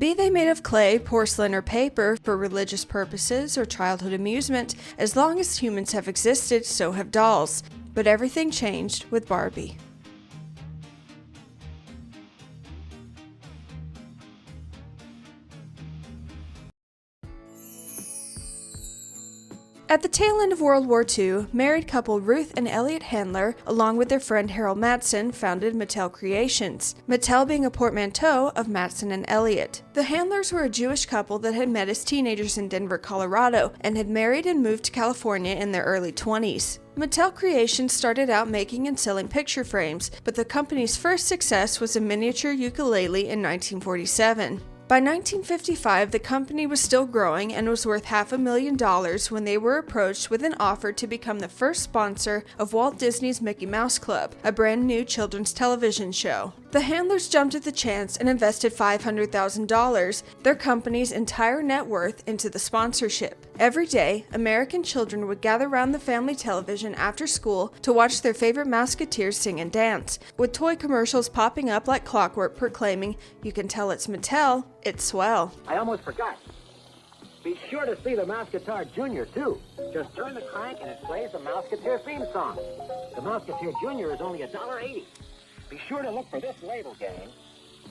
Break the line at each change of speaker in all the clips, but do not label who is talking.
Be they made of clay, porcelain, or paper, for religious purposes or childhood amusement, as long as humans have existed, so have dolls. But everything changed with Barbie. At the tail end of World War II, married couple Ruth and Elliot Handler, along with their friend Harold Matson, founded Mattel Creations, Mattel being a portmanteau of Matson and Elliot. The Handlers were a Jewish couple that had met as teenagers in Denver, Colorado, and had married and moved to California in their early 20s. Mattel Creations started out making and selling picture frames, but the company's first success was a miniature ukulele in 1947. By 1955, the company was still growing and was worth $500,000 when they were approached with an offer to become the first sponsor of Walt Disney's Mickey Mouse Club, a brand new children's television show. The Handlers jumped at the chance and invested $500,000, their company's entire net worth, into the sponsorship. Every day, American children would gather around the family television after school to watch their favorite Mouseketeers sing and dance, with toy commercials popping up like clockwork proclaiming, "You can tell it's Mattel, it's swell."
I almost forgot. Be sure to see the Mouseketeer Jr. too. Just turn the crank and it plays the Mouseketeer theme song. The Mouseketeer Jr. is only $1.80. Be sure to look for this label, gang.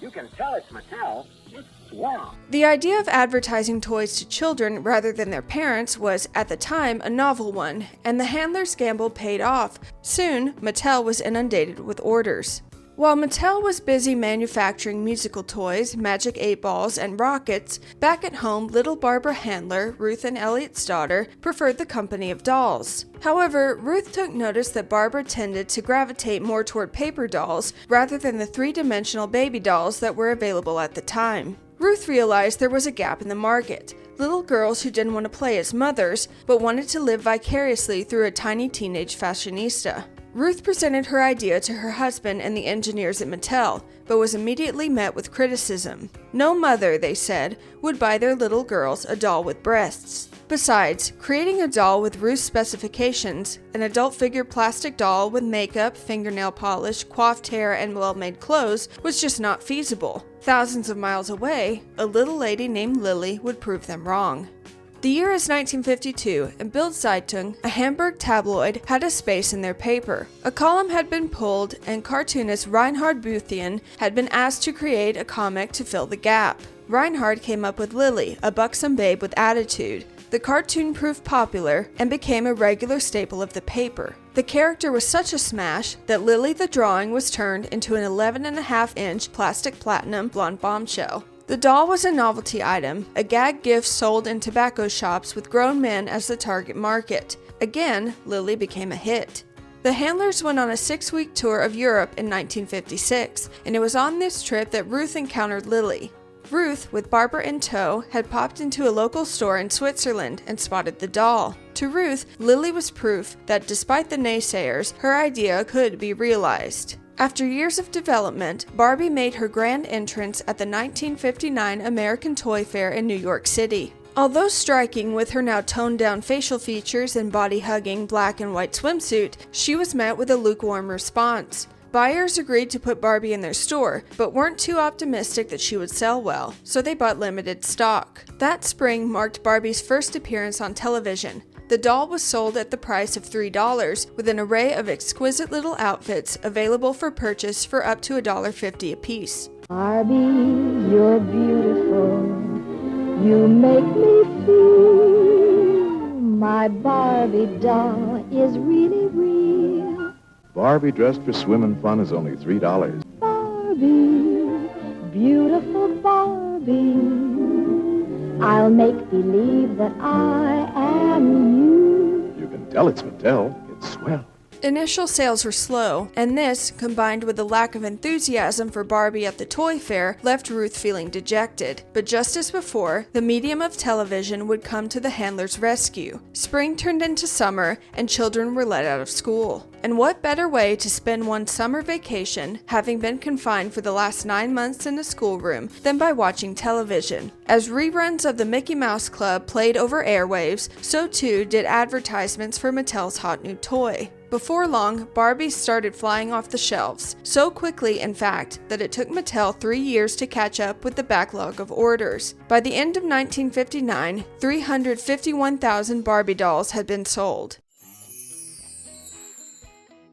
You can tell it's Mattel. It's swell.
The idea of advertising toys to children rather than their parents was, at the time, a novel one, and the Handlers' gamble paid off. Soon, Mattel was inundated with orders. While Mattel was busy manufacturing musical toys, magic 8-balls, and rockets, back at home, little Barbara Handler, Ruth and Elliot's daughter, preferred the company of dolls. However, Ruth took notice that Barbara tended to gravitate more toward paper dolls rather than the three-dimensional baby dolls that were available at the time. Ruth realized there was a gap in the market. Little girls who didn't want to play as mothers, but wanted to live vicariously through a tiny teenage fashionista. Ruth presented her idea to her husband and the engineers at Mattel, but was immediately met with criticism. No mother, they said, would buy their little girls a doll with breasts. Besides, creating a doll with Ruth's specifications, an adult figure plastic doll with makeup, fingernail polish, coiffed hair, and well-made clothes was just not feasible. Thousands of miles away, a little lady named Lily would prove them wrong. The year is 1952, and Bild Zeitung, a Hamburg tabloid, had a space in their paper. A column had been pulled, and cartoonist Reinhard Buthian had been asked to create a comic to fill the gap. Reinhard came up with Lily, a buxom babe with attitude. The cartoon proved popular and became a regular staple of the paper. The character was such a smash that Lily the drawing was turned into an 11.5-inch plastic platinum blonde bombshell. The doll was a novelty item, a gag gift sold in tobacco shops with grown men as the target market. Again, Lily became a hit. The Handlers went on a 6-week tour of Europe in 1956, and it was on this trip that Ruth encountered Lily. Ruth, with Barbara in tow, had popped into a local store in Switzerland and spotted the doll. To Ruth, Lily was proof that despite the naysayers, her idea could be realized. After years of development, Barbie made her grand entrance at the 1959 American Toy Fair in New York City. Although striking with her now toned-down facial features and body-hugging black and white swimsuit, she was met with a lukewarm response. Buyers agreed to put Barbie in their store, but weren't too optimistic that she would sell well, so they bought limited stock. That spring marked Barbie's first appearance on television. The doll was sold at the price of $3, with an array of exquisite little outfits available for purchase for up to $1.50 apiece.
Barbie, you're beautiful. You make me feel my Barbie doll is really real.
Barbie dressed for swimmin' fun is only $3.
Barbie, beautiful Barbie, I'll make believe that I am you.
You can tell it's Mattel. It's swell.
Initial sales were slow, and this, combined with the lack of enthusiasm for Barbie at the toy fair, left Ruth feeling dejected. But just as before, the medium of television would come to the Handlers' rescue. Spring turned into summer, and children were let out of school. And what better way to spend one's summer vacation, having been confined for the last 9 months in a schoolroom, than by watching television? As reruns of the Mickey Mouse Club played over airwaves, so too did advertisements for Mattel's hot new toy. Before long, Barbie started flying off the shelves, so quickly in fact that it took Mattel 3 years to catch up with the backlog of orders. By the end of 1959, 351,000 Barbie dolls had been sold.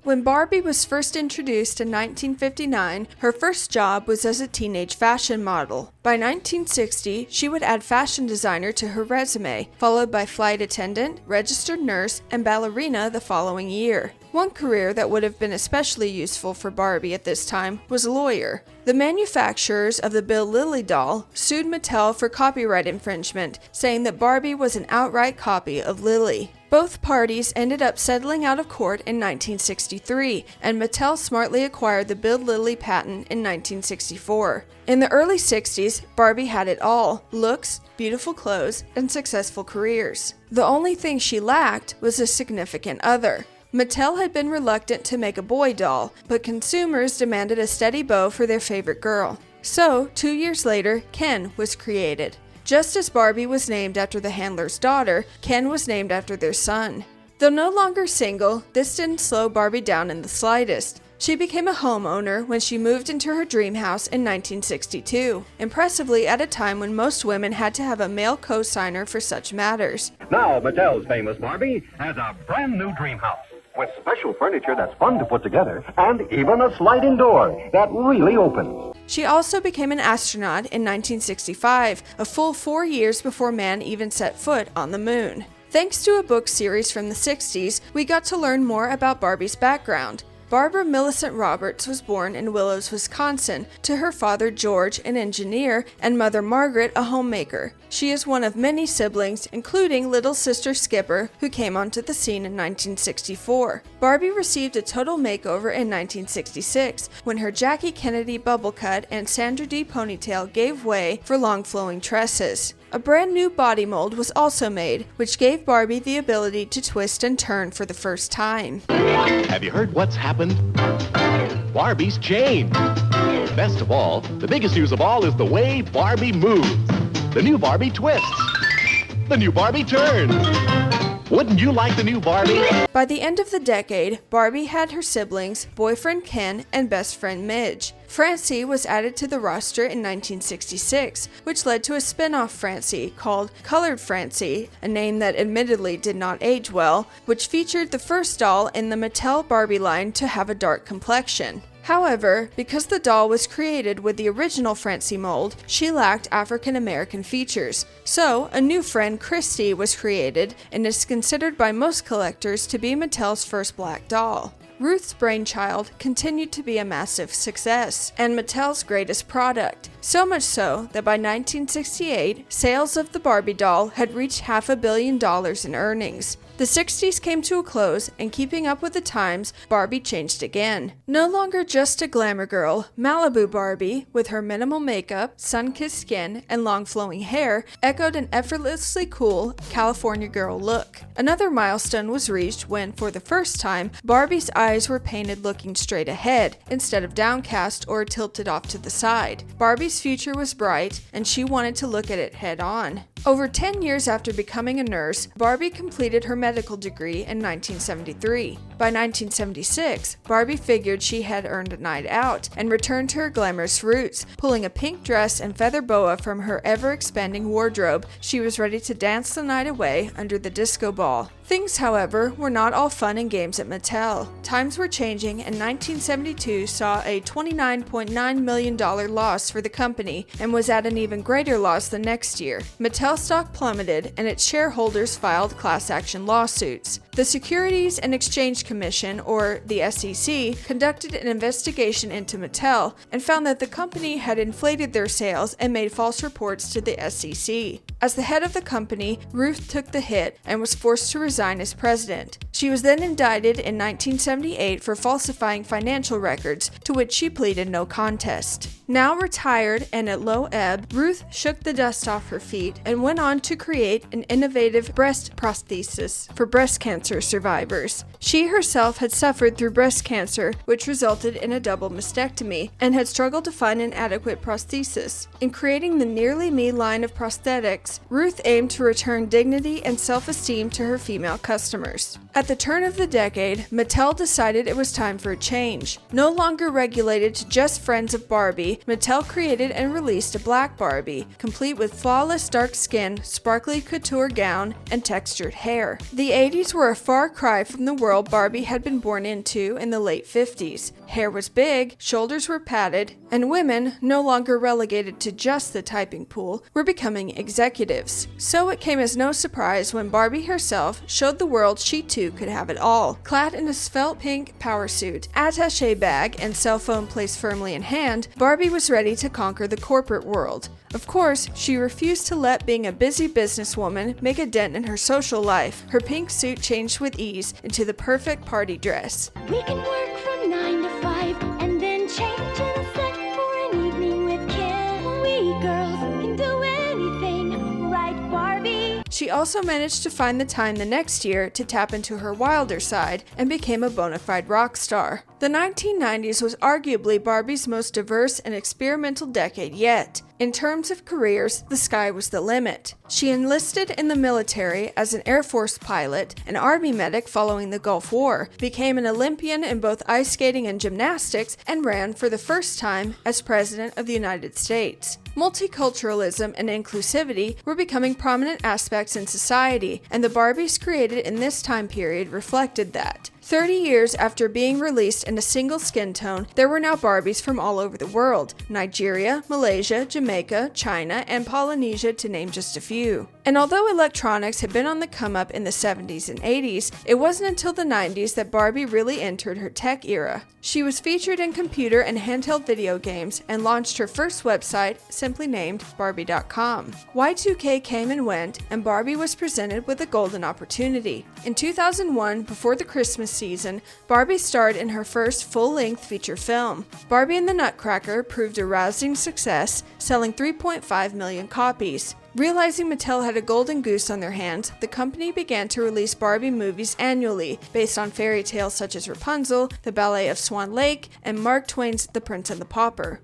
When Barbie was first introduced in 1959, her first job was as a teenage fashion model. By 1960, she would add fashion designer to her resume, followed by flight attendant, registered nurse, and ballerina the following year. One career that would have been especially useful for Barbie at this time was lawyer. The manufacturers of the Bill Lilly doll sued Mattel for copyright infringement, saying that Barbie was an outright copy of Lilly. Both parties ended up settling out of court in 1963, and Mattel smartly acquired the Bill Lilly patent in 1964. In the early 60s, Barbie had it all: looks, beautiful clothes, and successful careers. The only thing she lacked was a significant other. Mattel had been reluctant to make a boy doll, but consumers demanded a steady beau for their favorite girl. So, 2 years later, Ken was created. Just as Barbie was named after the handler's daughter, Ken was named after their son. Though no longer single, this didn't slow Barbie down in the slightest. She became a homeowner when she moved into her dream house in 1962, impressively at a time when most women had to have a male co-signer for such matters.
Now, Mattel's famous Barbie has a brand new dream house.
With special furniture that's fun to put together, and even a sliding door that really opens.
She also became an astronaut in 1965, a full 4 years before man even set foot on the moon. Thanks to a book series from the 60s, we got to learn more about Barbie's background. Barbara Millicent Roberts was born in Willows, Wisconsin, to her father George, an engineer, and mother Margaret, a homemaker. She is one of many siblings, including little sister Skipper, who came onto the scene in 1964. Barbie received a total makeover in 1966, when her Jackie Kennedy bubble cut and Sandra Dee ponytail gave way for long flowing tresses. A brand new body mold was also made, which gave Barbie the ability to twist and turn for the first time.
Have you heard what's happened? Barbie's changed. Best of all, the biggest news of all is the way Barbie moves. The new Barbie twists. The new Barbie turns. Wouldn't you like the new Barbie?
By the end of the decade, Barbie had her siblings, boyfriend Ken, and best friend Midge. Francie was added to the roster in 1966, which led to a spin-off Francie called Colored Francie, a name that admittedly did not age well, which featured the first doll in the Mattel Barbie line to have a dark complexion. However, because the doll was created with the original Francie mold, she lacked African American features. So, a new friend, Christy, was created and is considered by most collectors to be Mattel's first black doll. Ruth's brainchild continued to be a massive success, and Mattel's greatest product. So much so that by 1968, sales of the Barbie doll had reached $500 million in earnings. The 60s came to a close, and keeping up with the times, Barbie changed again. No longer just a glamour girl, Malibu Barbie, with her minimal makeup, sun-kissed skin, and long flowing hair, echoed an effortlessly cool California girl look. Another milestone was reached when, for the first time, Barbie's eyes were painted looking straight ahead, instead of downcast or tilted off to the side. Barbie's future was bright, and she wanted to look at it head on. Over 10 years after becoming a nurse, Barbie completed her medical degree in 1973. By 1976, Barbie figured she had earned a night out and returned to her glamorous roots. Pulling a pink dress and feather boa from her ever-expanding wardrobe, she was ready to dance the night away under the disco ball. Things, however, were not all fun and games at Mattel. Times were changing, and 1972 saw a $29.9 million loss for the company and was at an even greater loss the next year. Mattel stock plummeted, and its shareholders filed class action lawsuits. The Securities and Exchange Commission, or the SEC, conducted an investigation into Mattel and found that the company had inflated their sales and made false reports to the SEC. As the head of the company, Ruth took the hit and was forced to resign resign as president. She was then indicted in 1978 for falsifying financial records, to which she pleaded no contest. Now retired and at low ebb, Ruth shook the dust off her feet and went on to create an innovative breast prosthesis for breast cancer survivors. She herself had suffered through breast cancer, which resulted in a double mastectomy, and had struggled to find an adequate prosthesis. In creating the Nearly Me line of prosthetics, Ruth aimed to return dignity and self-esteem to her female customers. At the turn of the decade, Mattel decided it was time for a change. No longer regulated to just friends of Barbie, Mattel created and released a black Barbie, complete with flawless dark skin, sparkly couture gown, and textured hair. The 80s were a far cry from the world Barbie had been born into in the late 50s. Hair was big, shoulders were padded, and women, no longer relegated to just the typing pool, were becoming executives. So it came as no surprise when Barbie herself showed the world she too could have it all. Clad in a svelte pink power suit, attaché bag, and cell phone placed firmly in hand, Barbie was ready to conquer the corporate world. Of course, she refused to let being a busy businesswoman make a dent in her social life. Her pink suit changed with ease into the perfect party dress.
We can work from 9 to 5 and then change in a sec for an evening with Kim. We girls can do anything, right, Barbie?
She also managed to find the time the next year to tap into her wilder side and became a bona fide rock star. The 1990s was arguably Barbie's most diverse and experimental decade yet. In terms of careers, the sky was the limit. She enlisted in the military as an Air Force pilot, an Army medic following the Gulf War, became an Olympian in both ice skating and gymnastics, and ran for the first time as President of the United States. Multiculturalism and inclusivity were becoming prominent aspects in society, and the Barbies created in this time period reflected that. 30 years after being released in a single skin tone, there were now Barbies from all over the world: Nigeria, Malaysia, Jamaica, China, and Polynesia, to name just a few. And although electronics had been on the come up in the 70s and 80s, it wasn't until the 90s that Barbie really entered her tech era. She was featured in computer and handheld video games and launched her first website, simply named Barbie.com. Y2K came and went, and Barbie was presented with a golden opportunity. In 2001, before the Christmas season, Barbie starred in her first full-length feature film. Barbie and the Nutcracker proved a rousing success, selling 3.5 million copies. Realizing Mattel had a golden goose on their hands, the company began to release Barbie movies annually, based on fairy tales such as Rapunzel, The Ballet of Swan Lake, and Mark Twain's The Prince and the Pauper.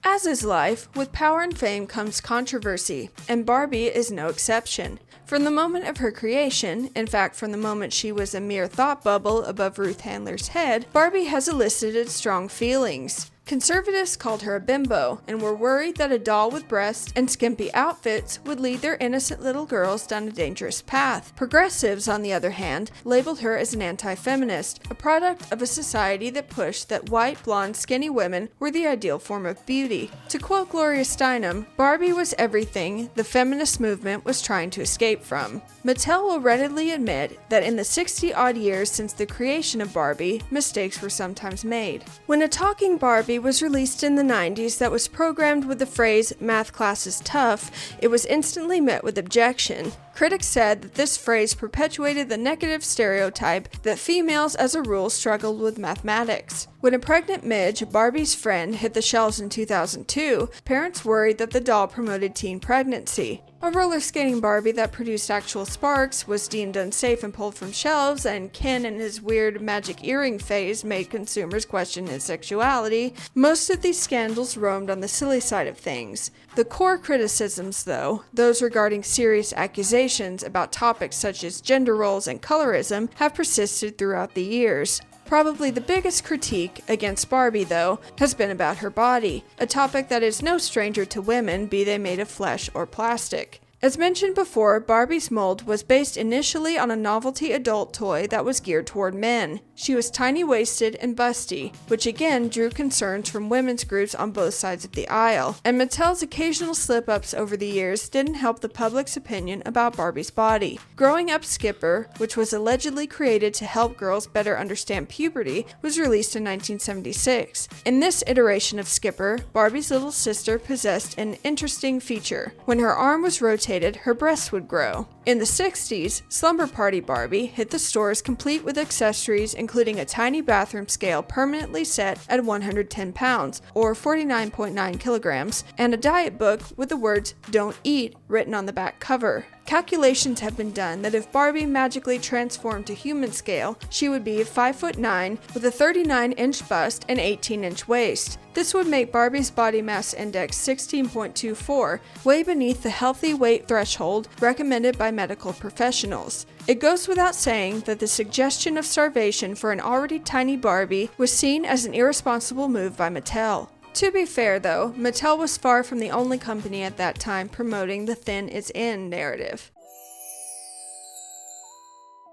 As is life, with power and fame comes controversy, and Barbie is no exception. From the moment of her creation, in fact from the moment she was a mere thought bubble above Ruth Handler's head, Barbie has elicited strong feelings. Conservatives called her a bimbo and were worried that a doll with breasts and skimpy outfits would lead their innocent little girls down a dangerous path. Progressives, on the other hand, labeled her as an anti-feminist, a product of a society that pushed that white, blonde, skinny women were the ideal form of beauty. To quote Gloria Steinem, Barbie was everything the feminist movement was trying to escape from. Mattel will readily admit that in the 60-odd years since the creation of Barbie, mistakes were sometimes made. When a talking Barbie was released in the 90s that was programmed with the phrase "math class is tough," it was instantly met with objection. Critics said that this phrase perpetuated the negative stereotype that females as a rule struggled with mathematics. When a pregnant midge, Barbie's friend, hit the shelves in 2002, parents worried that the doll promoted teen pregnancy. A roller skating Barbie that produced actual sparks was deemed unsafe and pulled from shelves, and Ken and his weird magic earring phase made consumers question his sexuality. Most of these scandals roamed on the silly side of things. The core criticisms, though, those regarding serious accusations about topics such as gender roles and colorism, have persisted throughout the years. Probably the biggest critique against Barbie, though, has been about her body, a topic that is no stranger to women, be they made of flesh or plastic. As mentioned before, Barbie's mold was based initially on a novelty adult toy that was geared toward men. She was tiny-waisted and busty, which again drew concerns from women's groups on both sides of the aisle, and Mattel's occasional slip-ups over the years didn't help the public's opinion about Barbie's body. Growing Up Skipper, which was allegedly created to help girls better understand puberty, was released in 1976. In this iteration of Skipper, Barbie's little sister possessed an interesting feature. When her arm was rotated irritated, her breasts would grow. In the 60s, Slumber Party Barbie hit the stores complete with accessories including a tiny bathroom scale permanently set at 110 pounds, or 49.9 kilograms, and a diet book with the words "Don't Eat" written on the back cover. Calculations have been done that if Barbie magically transformed to human scale, she would be 5'9" with a 39-inch bust and 18-inch waist. This would make Barbie's body mass index 16.24, way beneath the healthy weight threshold recommended by medical professionals. It goes without saying that the suggestion of starvation for an already tiny Barbie was seen as an irresponsible move by Mattel. To be fair though, Mattel was far from the only company at that time promoting the thin is in narrative.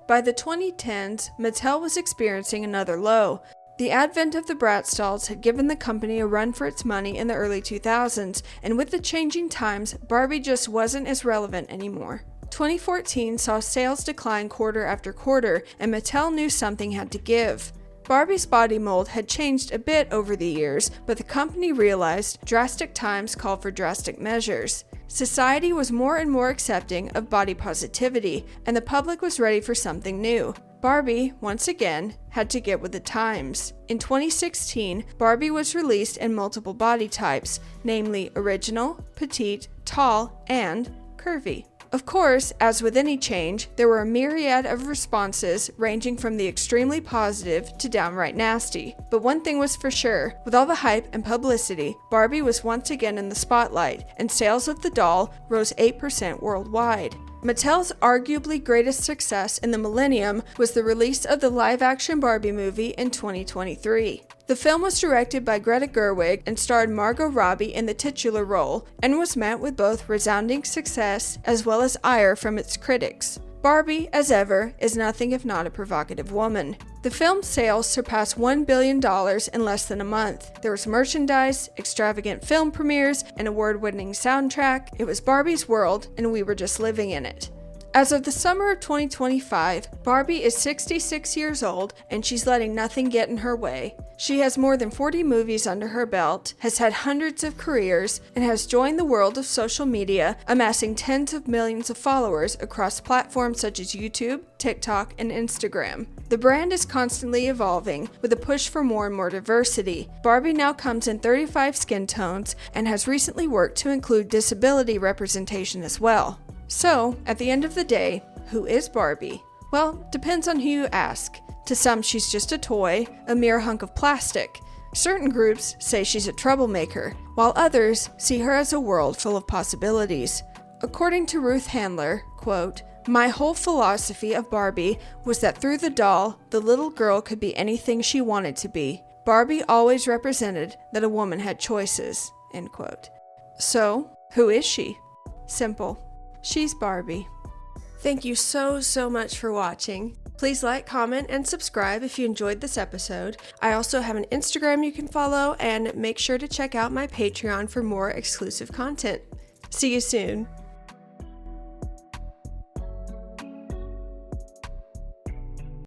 By the 2010s, Mattel was experiencing another low. The advent of the Bratz dolls had given the company a run for its money in the early 2000s, and with the changing times, Barbie just wasn't as relevant anymore. 2014 saw sales decline quarter after quarter, and Mattel knew something had to give. Barbie's body mold had changed a bit over the years, but the company realized drastic times called for drastic measures. Society was more and more accepting of body positivity, and the public was ready for something new. Barbie, once again, had to get with the times. In 2016, Barbie was released in multiple body types, namely original, petite, tall, and curvy. Of course, as with any change, there were a myriad of responses ranging from the extremely positive to downright nasty. But one thing was for sure, with all the hype and publicity, Barbie was once again in the spotlight, and sales of the doll rose 8% worldwide. Mattel's arguably greatest success in the millennium was the release of the live-action Barbie movie in 2023. The film was directed by Greta Gerwig and starred Margot Robbie in the titular role, and was met with both resounding success as well as ire from its critics. Barbie, as ever, is nothing if not a provocative woman. The film's sales surpassed $1 billion in less than a month. There was merchandise, extravagant film premieres, an award-winning soundtrack. It was Barbie's world, and we were just living in it. As of the summer of 2025, Barbie is 66 years old, and she's letting nothing get in her way. She has more than 40 movies under her belt, has had hundreds of careers, and has joined the world of social media, amassing tens of millions of followers across platforms such as YouTube, TikTok, and Instagram. The brand is constantly evolving, with a push for more and more diversity. Barbie now comes in 35 skin tones, and has recently worked to include disability representation as well. So, at the end of the day, who is Barbie? Well, depends on who you ask. To some, she's just a toy, a mere hunk of plastic. Certain groups say she's a troublemaker, while others see her as a world full of possibilities. According to Ruth Handler, quote, "My whole philosophy of Barbie was that through the doll, the little girl could be anything she wanted to be. Barbie always represented that a woman had choices," end quote. So, who is she? Simple. She's Barbie. Thank you so much for watching. Please like, comment, and subscribe if you enjoyed this episode. I also have an Instagram you can follow, and make sure to check out my Patreon for more exclusive content. See you soon.